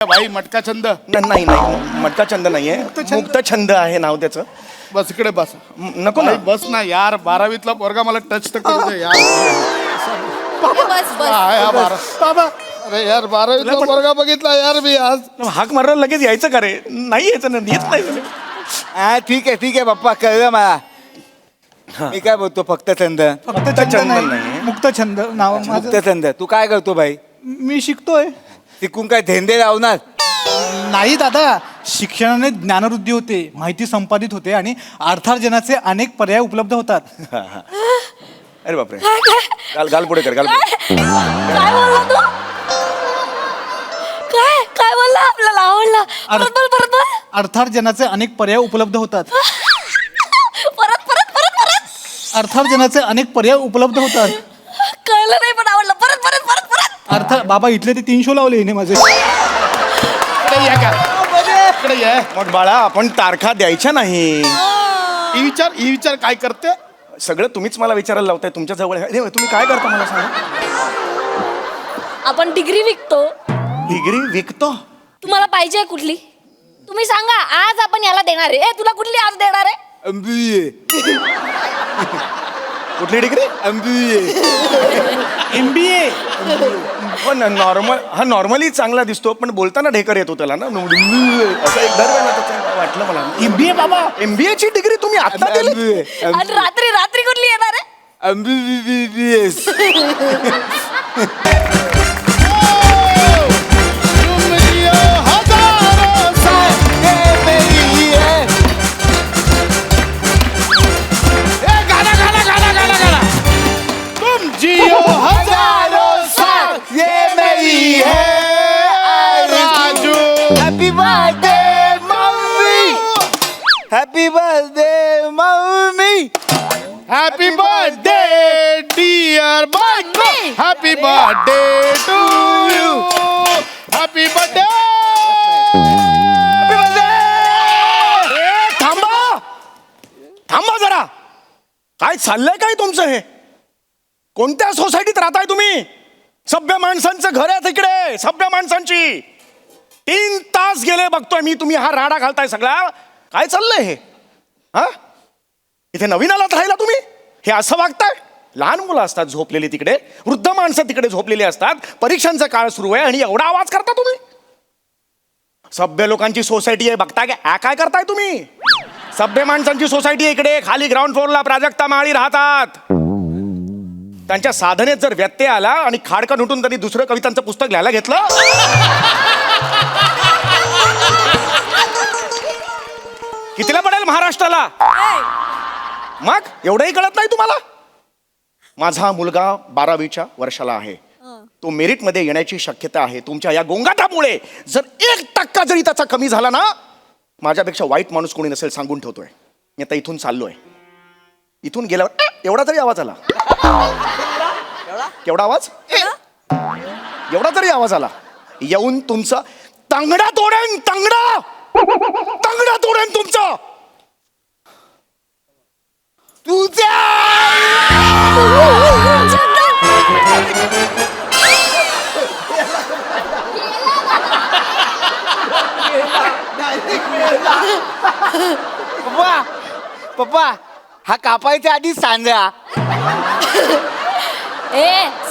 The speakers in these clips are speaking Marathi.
भाई मटका छंद. नाही नाही मटका छंद नाहीये, मुक्त छंद आहे नाव त्याचं. बस इकडे बस. नको ना. भाई, बस ना यार. 12वीतला पोरगा मला टच तर करू दे यार. बस बस. हा, बाबा. अरे यार 12वीतला पोरगा बघितला यार मी आज. हाक मारायला लगेच यायचं का रे? नाही यायचं ना, येत नाही. हा ठीक आहे पप्पा, कळलं मला. मी काय बोलतो, फक्त छंद. फक्त छंद नाही, मुक्त छंद नाव मुक्त माझं. छंद. तू काय करतो भाई? मी शिकतोय. शिकून काय धंदे लावणार? नाही दादा, शिक्षणाने ज्ञानवृद्धी होते, माहिती संपादित होते आणि अर्थार्जनाचे अनेक पर्याय उपलब्ध होतात. अरे बापरे. गाल पुढे कर, गाल पुढे. काय बोलला तू? काय बोलला? आपल्याला आवडला. परत बोल. अर्थार्जनाचे अनेक पर्याय उपलब्ध होतात. परत अर्थार्जनाचे अनेक पर्याय उपलब्ध होतात. कळलं नाही पण आवडलं. परत. बाबा इथले ते 3 शो लावले हिने माझे. इकडे या का? इकडे ये. मग बाळा, आपण तारखा द्यायच्या नाही. ही विचार काय करते? सगळं तुम्हीच मला विचारायला लावताय. तुमच्या जवळ आहे. अरे, तुम्ही काय करता मला सांगा. आपण डिग्री विकतो. डिग्री विकतो? तुम्हाला पाहिजे कुठली? तुम्ही सांगा. आज आपण याला देणार आहे. तुला कुठली आज देणार आहे? कुठली डिग्री? MBA. पण नॉर्मली चांगला दिसतो, पण बोलताना ढेकर येतो त्याला ना. असं एक दरवेळेला त्याचं वाटलं मला. MBA बाबा. MBA ची डिग्री तुम्ही आता दिली? आणि रात्री कुठली येणार आहे? जियो हजारों साल ये मेरी है Raju. Happy birthday mummy. Happy birthday mummy. Happy birthday dear mummy. Happy birthday to you. Happy birthday. थांबा जरा. काय चाललंय काय तुमचं हे? कोणत्या सोसायटीत राहताय तुम्ही? सभ्य माणसांचं घर आहे तिकडे. सभ्य माणसांची 3 तास गेले बघतोय मी. तुम्ही हा राडा घालताय सगळा. काय चाललंय हे? हा, इथे नवीन आलात राहायला तुम्ही? हे असं वागताय? लहान मुलं असतात झोपलेली तिकडे, वृद्ध माणसं तिकडे झोपलेली असतात, परीक्षांचा काळ सुरू आहे आणि एवढा आवाज करता तुम्ही? सभ्य लोकांची सोसायटी आहे बघताय का? काय करताय तुम्ही? सभ्य माणसांची सोसायटी आहे इकडे. खाली ग्राउंड फ्लोअरला प्राजक्ता माळी राहतात. त्यांच्या साधनेत जर व्यत्यय आला आणि खाडकन उठून त्यांनी दुसरं कवितांचं पुस्तक लिहायला घेतलं, कितीला पडेल महाराष्ट्राला? मग एवढंही कळत नाही तुम्हाला? माझा मुलगा 12वीच्या वर्षाला आहे. तो मेरिटमध्ये येण्याची शक्यता आहे. तुमच्या या गोंगाटामुळे जर 1% जरी त्याचा कमी झाला ना, माझ्यापेक्षा वाईट माणूस कोणी नसेल सांगून ठेवतोय. मी आता इथून चाललोय. इथून गेल्यावर एवढा तरी आवाज आला. केवढा आवाज? एवढा तरी आवाज आला, येऊन तुमचा तंगडा तोडेन. तंगडा तोडेन तुमचा. तुझ्या पप्पा हा कापायच्या आधी सांगा.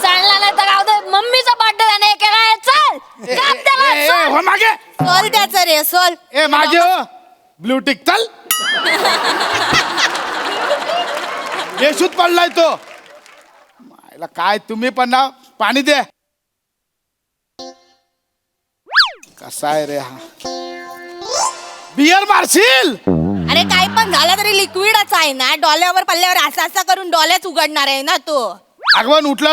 सांडला नाही तर गाव दे. मम्मीचा बर्थडे त्याने केलाय. चल काप त्याला, चल. हो मागे. सोल त्याचं रे सोल. ए मागे हो. ब्लू टिक चल. येशूत पडलाय तो. मायला काय तुम्ही पण ना. पाणी दे. कसा आहे रे हा? बियर मारशील? अरे काही पण झालं तरी लिक्विडच आहे ना. डोल्यावर पडल्यावर असं असं करून डोल्याच उघडणार आहे ना तो. आगवण उठला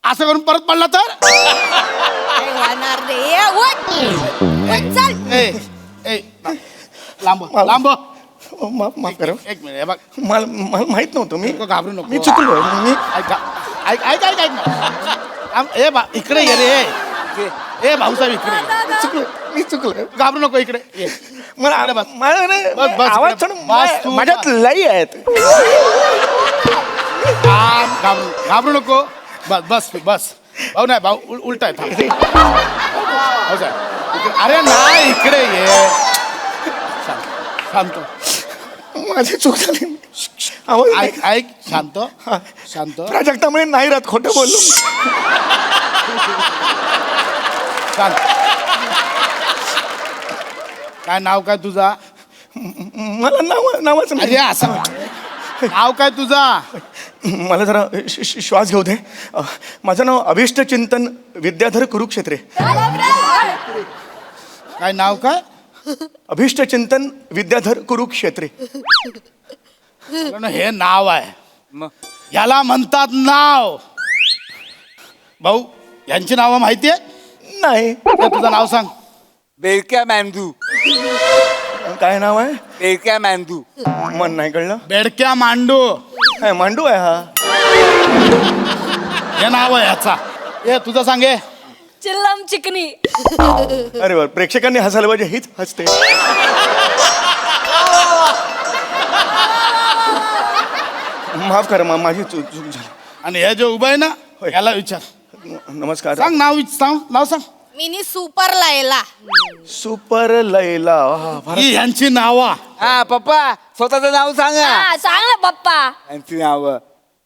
असं करून परत पडला तर? होणार रे. उठ. चल. ए लांब. माफ करा. एक मिनिट. हे बघ, मला माहित नव्हतं. मी घाबरू नको. मी चुकलो. मी ऐक. इकडे ये रे. ए भाऊसाहेब इकडे. मी चुकलो. घाबरू नको. इकडे ये. मला बस. बस आवाज इकडे. बस तू. माझ्यात लई आहेत. घाबरू नको. बस भाऊ नाही भाऊ उलटा आहे. भाऊसाहेब अरे नाही इकडे ये शांत माझी चूक झाली आवाज नाही. ऐक ऐक शांत शांत प्राजक्तामुळे नाही राहत खोटं बोललो शांत काय नाव काय तुझा मला नावाच अरे नाही असं नाव काय तुझा मला जरा श्वास घेऊ दे माझं नाव अभिष्ट चिंतन विद्याधर कुरुक्षेत्रे काय नाव काय अभिष्ट चिंतन विद्याधर कुरुक्षेत्रे कारण हे नाव आहे मग याला म्हणतात नाव भाऊ यांची नावं माहिती आहे नाही तुझं नाव सांग बेडक्या मॅन्धू काय नाव आहे बेडक्या मॅन्धू मन नाही कळलं बेडक्या मांडू काय मांडू आहे हा हे नाव आहे ह्याचा हे तुझं सांगे चिल्लम चिकनी अरे बर प्रेक्षकांनी हसायला पाहिजे हीच हसते माफ करा माझी चूक झाली आणि हे जे उभं आहे ना होय. याला विचार नमस्कार सांग नाव सांग मिनी सुपर लायला सुपर लैला आहा, फार- ही ह्यांची नावा हा पप्पा स्वतःचं नाव सांगा हा, सांग ना पप्पा यांची नाव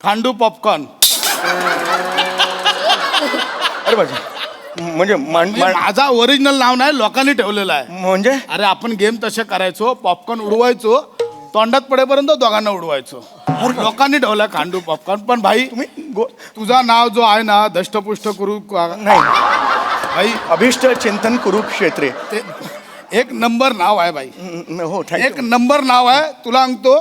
खांडू पॉपकॉर्न अरे बाजी म्हणजे माझा ओरिजिनल नाव नाही लोकांनी ठेवलेलं आहे म्हणजे अरे आपण गेम तसे करायचो पॉपकॉर्न उडवायचो तोंडात पडेपर्यंत दोघांना उडवायचो लोकांनी ठेवला खांडू पॉपकॉर्न पण भाई तुम्ही तुझा नाव जो आहे ना दष्टपुष्ट करू नाही भाई अभिष्ट चिंतन कुरुक्षेत्रे ते एक नंबर नाव आहे भाई हो एक थँक्यू नंबर नाव आहे तुला सांगतो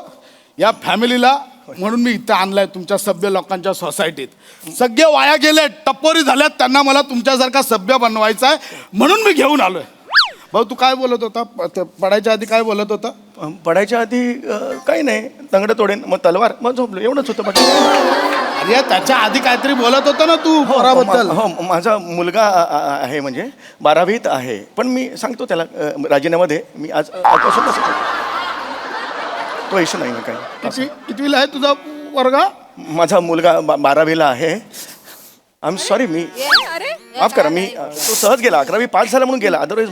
या फॅमिलीला म्हणून मी इथं आणलाय तुमच्या सभ्य लोकांच्या सोसायटीत सगळे वाया गेले टप्पोरी झाल्यात त्यांना मला तुमच्यासारखा सभ्य बनवायचा आहे म्हणून मी घेऊन आलोय भाऊ तू काय बोलत होता पडायच्या आधी काय बोलत होता पडायच्या आधी काही नाही तंगड तोडेन मग तलवार मग झोपलो एवढंच होतं बाकी अरे त्याच्या आधी काहीतरी बोलत होता ना तू पोराबद्दल हो माझा मुलगा आहे म्हणजे 12वीत आहे पण मी सांगतो त्याला राजीनामध्ये मी आज आजपासून असं तो इशू नाही ना काही कितवीला आहे तुझा वर्गा माझा मुलगा 12वीला आहे आय एम सॉरी मी अरे माफ करा मी तो सहज गेला 11वी पास झाला म्हणून गेला अदरवाईज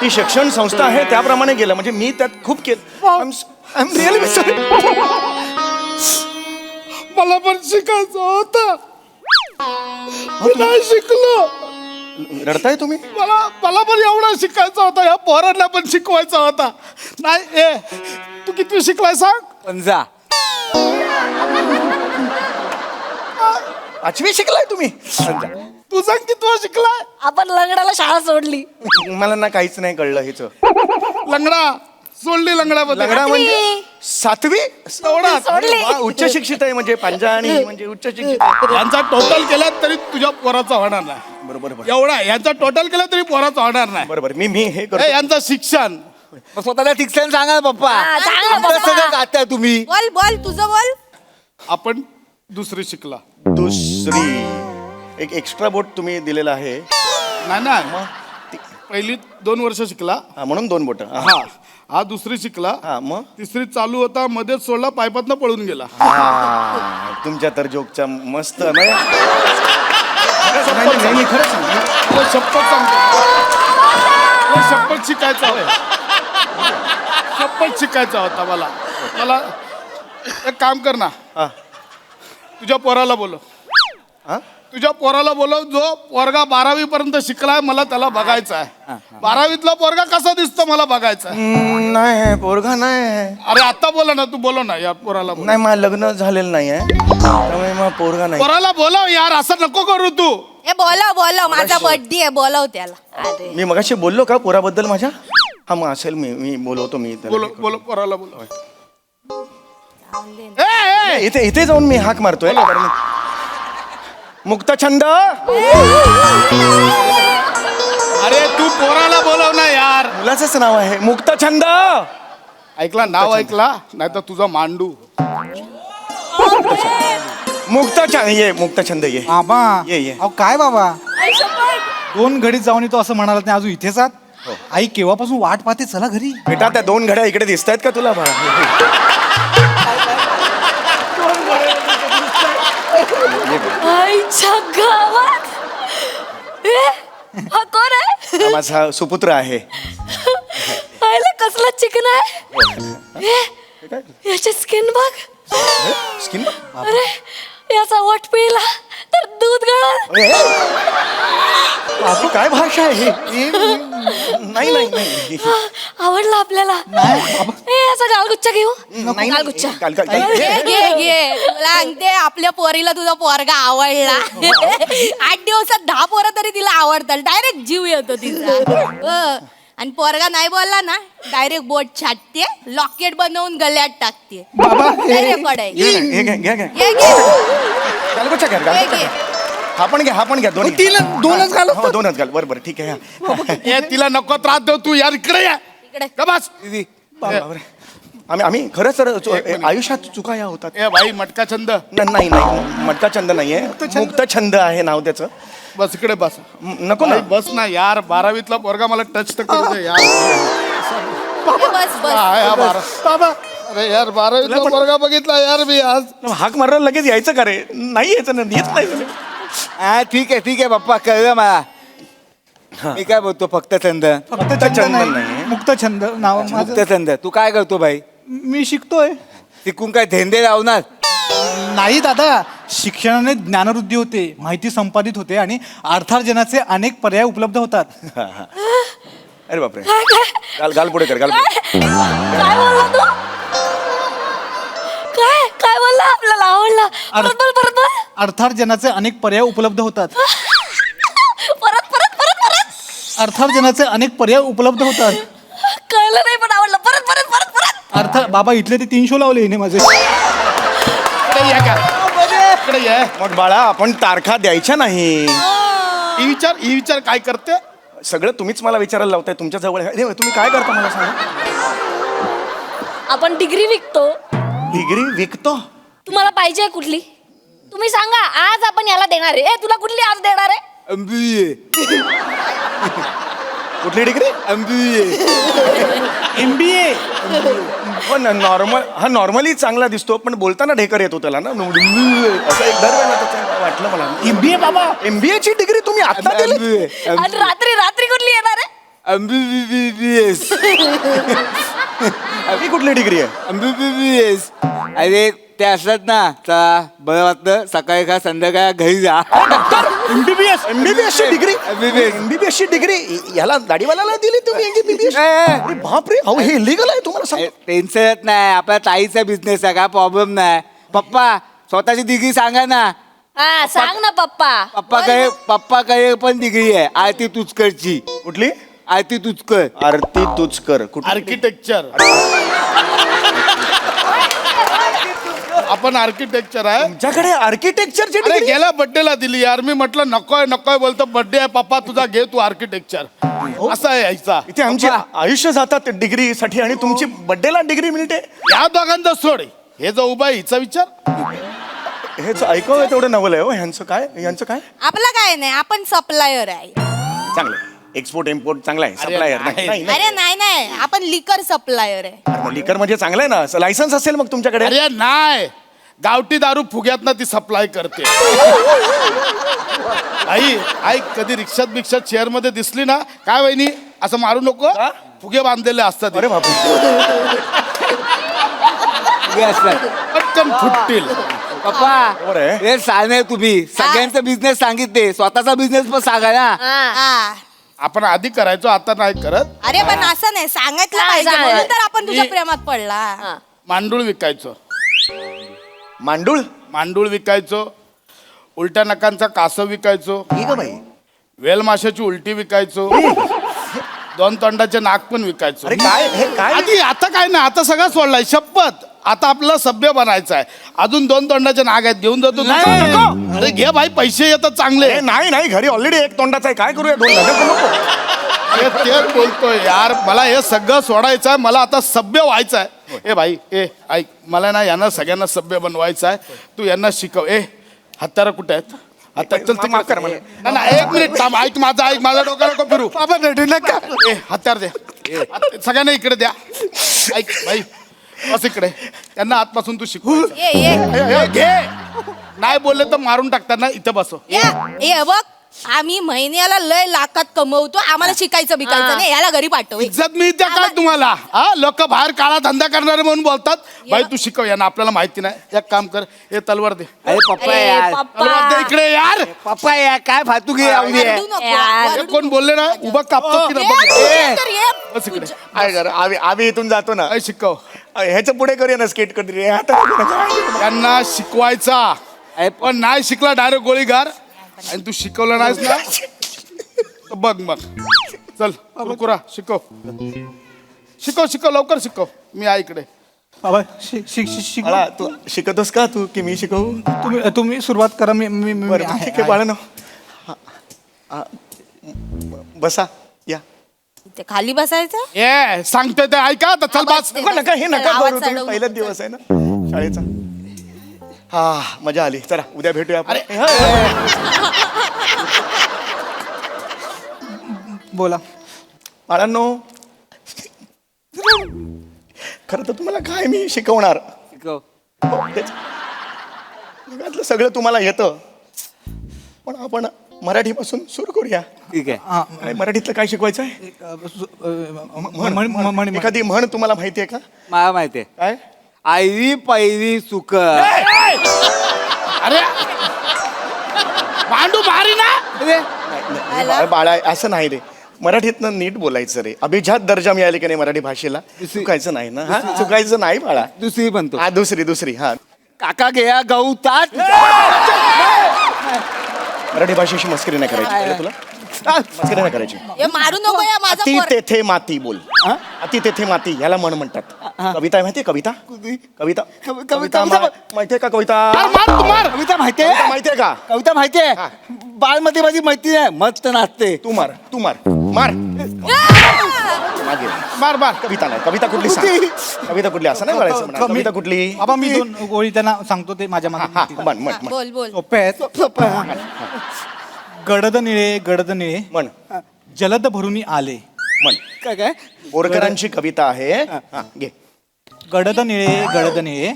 ती शिक्षण संस्था आहे त्याप्रमाणे गेलं म्हणजे मी त्यात खूप केलं आय एम रिअली सॉरी मला पण शिकायचं होतं मी नाही शिकलो रडताय तुम्ही मला पण एवढं शिकायचं होतं या पोरांना पण शिकवायचा होता नाही ए तू किती शिकलाय सांग पंजा 5वी शिकलाय तुम्ही तू सांग किती शिकलाय आपण लंगडाला शाळा सोडली मला ना काहीच नाही कळलं हेच लंगडा सोडली लंगड्याबद्दल लंगडा म्हणजे 7वी एवढा सोडली. वा, उच्च शिक्षित आहे म्हणजे पंजा आणि म्हणजे उच्च शिक्षित आहे. यांचा टोटल केला तरी तुझ्या पोराचा होणार नाही बरोबर बरोबर एवढा यांचा टोटल केला तरी पोराचा होणार नाही बरोबर मी हे ए, करतो यांचं शिक्षण मग स्वतःला शिक्षण सांगा ना पप्पा हा, सांग ना आमचं पप्पा. सगळं गाताय तुम्ही बोल बोल तुझं बोल आपण दुसरी शिकला दुसरी एक एक्स्ट्रा बोट तुम्ही दिलेला आहे नाही ना पहिली 2 वर्ष शिकला हा, म्हणून 2 बोट हा दुसरी शिकला हा मग तिसरी चालू होता मध्येच सोडला पायपातनं पळून गेला तुमच्या तर जोकच्या मस्त म्हणजे नाही, मी खरंच सांगतो. मला शपथ सांगतो मला शपथ शिकायचा होता शपथ शिकायचा होता मला एक काम कर ना हा. तुझ्या पोराला बोलव हा? तुझ्या पोराला बोलव जो पोरगा 12वी पर्यंत शिकलाय मला त्याला बघायचा आहे 12वीतला पोरगा कसा दिसतो मला बघायचा आहे नाही पोरगा नाही अरे आता बोला ना तू बोलव ना या पोराला बोलव. नाही मला लग्न झालेलं नाही आहे त्यामुळे मग पोरगा नाही पोराला बोलव यार असं नको करू तू ए बोलव माझा बर्थडे आहे बोलव त्याला अरे मी मगाशी बोललो का पोराबद्दल माझ्या हा मग असेल मी बोलवतो मी त्याला. बोलव बोलव पोराला बोलव इथे जाऊन मी हाक मारतोय कारण मुक्तछंद अरे तू पोराला बोलव ना यार मुलाचंच नाव आहे मुक्तछंद ऐकला नाव ऐकला नाही तर तुझा मांडू मुक्तछंद ये बाबा ये. अहो काय बाबा 2 घडीत जाऊन येतो असं म्हणालात नाही अजून इथेच आहात आई केव्हापासून वाट पाहते चला घरी बेटा त्या 2 घड्या इकडे दिसत आहेत का तुला बाळा आईच्या गावात ए हा कोण आहे हा माझा सुपुत्र आहे. पाहिलं कसला चिकन आहे याची स्किन बघ. स्किन अरे याचा वट पिला तर दूध गळल. बापू काय भाषा आहे ही? नाही नाही नाही आवडला आपल्याला. याचा गालगुच्चा घेऊ. गालगुच्चा घे घे घे. तुला सांगते आपल्या पोरीला तुझा पोरगा आवडला. 8 दिवसात 10 पोरं तरी तिला आवडतात. डायरेक्ट जीव येतो तिचा. आणि पोरगा नाही बोलला ना डायरेक्ट बोट छाटते लॉकेट बनवून गळ्यात टाकते. पडाय घे घे घे घे घे घे गालगोच्या घ्या घे गालगोच्या घे. घ्या. हा पण घ्या दोन्ही. दोनच घाल. हो दोनच घाल. बरं ठीक आहे ए तिला नको त्रास देऊ तू यार इकडे या. इकडे. का बस. दीदी बापरे. आम्ही खरंच तर आयुष्यात चुका या होतात. ए भाई मटका छंद नाही नाही मटका छंद नाहीये मुक्त छंद आहे नाव त्याचं. बस इकडे बस. नको ना भाई, बस ना यार 12वीतला पोरगा मला टच तर करू दे यार. बस बस. हा, बाबा अरे यार 12वीतला पोरगा बघितला यार मी आज. हाक मारायला लगेच यायचं का रे? नाही यायचं ना येत नाही. हा ठीक आहे पप्पा कळलं मला. मी काय बोलतो फक्त छंद. फक्त छंद छंद नाही. नाही मुक्त छंद नाव मुक्त माझं. छंद. तू काय करतो भाई? मी शिकतोय. शिकून काय धंदे लावणार? नाही दादा, शिक्षणाने ज्ञानवृद्धी होते, माहिती संपादित होते आणि अर्थार्जनाचे अनेक पर्याय उपलब्ध होतात. अरे बापरे. गाल पुढे कर. गाल पुढे. काय बोलला तू? काय काय बोलला? आपल्याला आवडला. परत बोल. अर्थार्जनाचे अनेक पर्याय उपलब्ध होतात. परत अर्थार्जनाचे अनेक पर्याय उपलब्ध होतात. कळलं नाही पण आवडलं. परत बाबा इथले ते 3 शो लावले हिने माझे. इकडे या का. इकडे ये. मग बाळा आपण तारखा द्यायच्या नाही. ही विचार काय करते. सगळं तुम्हीच मला विचारायला लावताय. तुमच्या जवळ आहे. तुम्ही काय करता मला सांगा. आपण डिग्री विकतो. डिग्री विकतो. तुम्हाला पाहिजे कुठली? तुम्ही सांगा. आज आपण याला देणार आहे. तुला कुठली आज देणार आहे? MBA. कुठली डिग्री? MBA. पण नॉर्मली चांगला दिसतो पण बोलताना ढेकर येतो त्याला ना. असं एक दरवेळेला त्याचं वाटलं मला. MBA बाबा. MBA ची डिग्री तुम्ही आता दिली? आणि रात्री कुठली येणार आहे? MBBS. ही कुठली डिग्री आहे? MBBS. अरे ते असतात ना चला बरं वाटतं सकाळी खा संध्याकाळ घरी जा. MBBS ची डिग्री. MBBS. MBBS ची डिग्री याला दाढीवाल्याला दिली तुम्ही MBBS? अरे बापरे. अहो हे इलिगल आहे तुम्हाला सांग. टेन्शन येत नाही. आपल्या ताईचा बिझनेस आहे काय प्रॉब्लेम नाही. पप्पा स्वतःची डिग्री सांगा ना. हा सांग ना पप्पा. पप्पाकडे पण डिग्री आहे आरती तुचकरची. कुठली? आरती तुचकर. आरती तुचकर. कुठली? आर्किटेक्चर. आपण आर्किटेक्चर आहे. तुमच्याकडे आर्किटेक्चरची अरे डिग्री? गेल्या बर्थडेला दिली यार. मी म्हटलं नकोय बोलतो बर्थडे आहे पप्पा तुझा घे तू आर्किटेक्चर. असं आहे यायचा. इथे आमचे आयुष्य जातात डिग्री साठी आणि तुमची बर्थडेला डिग्री मिळते. या दोघांचा सोड. हे जो उभा आहे हिचा विचार. हेच ऐकव तेवढं नवल आहे हो. ह्यांचं काय आपलं काय नाही. आपण सप्लायर आहे. चांगलं. एक्सपोर्ट इम्पोर्ट चांगला आहे. सप्लायर नाही. अरे नाही आपण लिकर सप्लायर आहे. लिकर म्हणजे चांगलं आहे ना. लायसन्स असेल मग तुमच्याकडे. अरे नाही गावठी दारू फुग्यात ना ती सप्लाय करते. आई कधी रिक्षात बिक्षात चेअर मध्ये दिसली ना काय वहिनी असं मारू नको. फुगे बांधलेले असतात. अरे बापरे. डिग्री असतात. पटकन फुटतील. पप्पा बरोबर आहे. हे सांगणार तुम्ही सगळ्यांचा बिझनेस सांगितले स्वतःचा बिझनेस पण सांगा ना. हा. आपण आधी करायचो आता नाही करत. अरे पण असं नाही सांगितलं पाहिजे म्हणून तर आपण तुझ्या प्रेमात पडला. मांडूळ विकायचो. मांडूळ विकायचो. उलट्या नकांचा कासव विकायचो. ही का बाई? वेल माशाची उलटी विकायचो. 2 तोंडाचे नाक पण विकायचो. अरे काय हे काय? आधी आता काय नाही आता सगळं सोडलाय शपथ. आता आपल्याला सभ्य बनायचं आहे. अजून 2 तोंडाचे नाग आहेत घेऊन जातो. अरे घे भाई पैसे येतात चांगले. हे नाही घरी ऑलरेडी एक तोंडाचा आहे. काय करूया 2 नको. तेच बोलतोय यार मला हे सगळं सोडायचं आहे. मला आता सभ्य व्हायचं आहे. ए भाई ऐक मला ना यांना सगळ्यांना सभ्य बनवायचं आहे. तू यांना शिकव. हत्यारं कुठे आहेत? आता चल ते माफ कर मला. नाही 1 मिनिट थांब. ऐक माझा डोका नको फिरू. हत्यार दे. सगळ्यांना इकडे द्या. ऐक भाई बस इकडे. त्यांना आतपासून तू शिकव. ये घे नाही बोलले तर मारून टाकतात ना. इथं बसव. ये बघ आम्ही महिन्याला लय लाखात कमवतो आम्हाला शिकायचं बिकायचं नाही याला घरी पाठव इज्जत मिळते काय तुम्हाला हा लोक बाहेर काळा धंदा करणारे म्हणून बोलतात बाई तू शिकव यांना आपल्याला माहिती नाही एक काम कर हे तलवार दे अरे पप्पा यार तलवार दे इकडे यार पप्पा यार काय फातुकी लावली आहे वरडू नको, हे वरडू कोण बोलले ना उभा कापतो की नको. नाही बघ. ये, तर ये. बस इकडे आहे जरा, आम्ही इथून जातो ना काय शिकव ह्याच्या पुढे करूया ना स्केट कधी आता करू नका. त्यांना शिकवायचा अरे पण नाही शिकला डायरेक्ट गोळीगार आणि तू शिकवलं नाहीस ना तर बघ मग चल कुरकुरा शिकव शिकव शिकव लवकर शिकव मी आहे इकडे बाबा शिक बाळा, तू शिकतोस का तू की मी शिकवू तुम्ही सुरुवात करा मी बरं आहे, ठीक आहे बाळानो बसा या ते खाली बसायचं ये सांगते ते ऐका तर चल बस नका नका हे नका आवाज करू तुम्ही चढवू पहिलाच नको. दिवस आहे ना शाळेचा हा मजा आली चला उद्या भेटूया आपण. बोला. बाळांनो खरं तर तुम्हाला काय मी शिकवणार शिकव. जगातलं सगळं तुम्हाला येतं पण आपण मराठीपासून सुरू करूया ठीक आहे हा, आणि मराठीतलं काय शिकवायचं आहे म्हण एखादी म्हण तुम्हाला माहिती आहे का मला माहिती आहे काय आयरी पैरी सुक अरे मांडू भारी ना नाही, बाळा असं नाही रे मराठीतनं नीट बोलायचं रे अभिजात दर्जा मिळाली की नाही मराठी भाषेला चुकायचं नाही ना हा चुकायचं नाही बाळा दुसरी बनतो हा दुसरी हा काका घ्या गवतात मराठी भाषेशी मस्करी नाही करायची कळलं तुला मस्करी नाही करायची हे मारू नको या माझं अति पोर- तेथे माती बोल अति तेथे माती ह्याला म्हण म्हणतात कविता आहे माहितीये कविता कविता कविता माहितीये का कविता मार मार तू मार कविता माहितीये कविता माहितीये का कविता माहितीये बाळमध्ये माझी मैत्री आहे मस्त नाचते तू मार मार मागे मार मार कविता नाही कविता कुठली सांग कविता कुठली असं नाही म्हणायचं म्हणा. कविता कुठली बाबा मी 2 गोळी त्यांना सांगतो ते माझ्या हा मागे म्हण म्हण हा, म्हण बोल बोल सोपे आहेत गडद निळे म्हण जलद भरुनी आले म्हण काय काय बोरकरांची कविता आहे हा, घे गडद निळे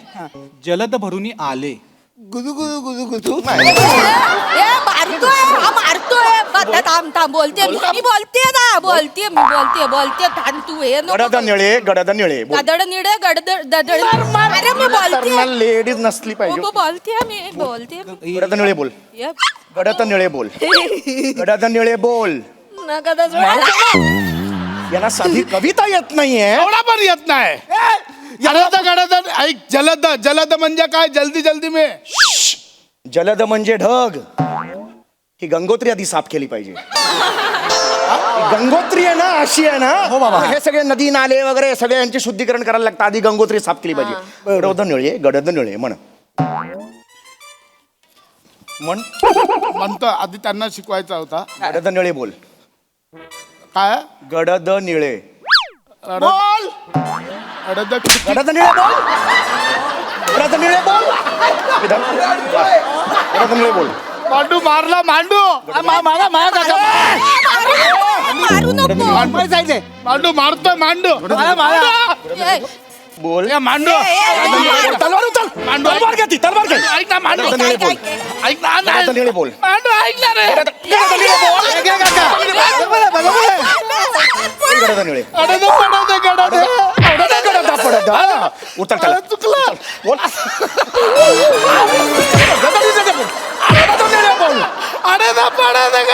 जलद भरुनी आले गुजू गुजू गुजू गुजू ए, मारतोय हा मारतोय बघ, थांब बोलते मी बोलते ना बोलते थांब तू हे गडद निळे बोल. गदड निडे गडद ददड अरे मी बोलते लेडीज नसली पाहिजे मी बोलते गडद निळे बोल ये, गडद निळे बोल गडद निळे बोल नका तर जोडायला. यांना साधी कविता येत नाहीये एवढा पण येत नाही जलद गडद ऐक जलद म्हणजे काय जल्दी जल्दी में जलद म्हणजे ढग ही गंगोत्री आधी साफ केली पाहिजे ही गंगोत्री आहे ना अशी आहे ना हो बाबा हे सगळे नदी नाले वगैरे सगळे यांचे शुद्धीकरण करायला लागतं आधी गंगोत्री साफ केली पाहिजे गडद निळे म्हण म्हणतो आधी त्यांना शिकवायचा होता गडद निळे बोल काय गडद निळे बोल गडद गडद निळे बोल गडद निळे बोल गडद निळे बोल मांडू मारला मांडू मारू नको मांडू मारतोय मांडू ए, बोल या मांडू तलवार उचल मांडू तलवार घे ती तलवार घे ऐक ना मांडू गडद निळे बोल ऐक ना गडद निळे बोल मांडू ऐक ना रे गडद निळे बोल गडद निळे गडद उतर त्याला चुकलं बोल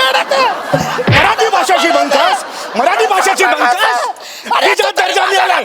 मराठी भाषेची बंकास मराठी भाषेची बंकास अभिजात दर्जा मिळालाय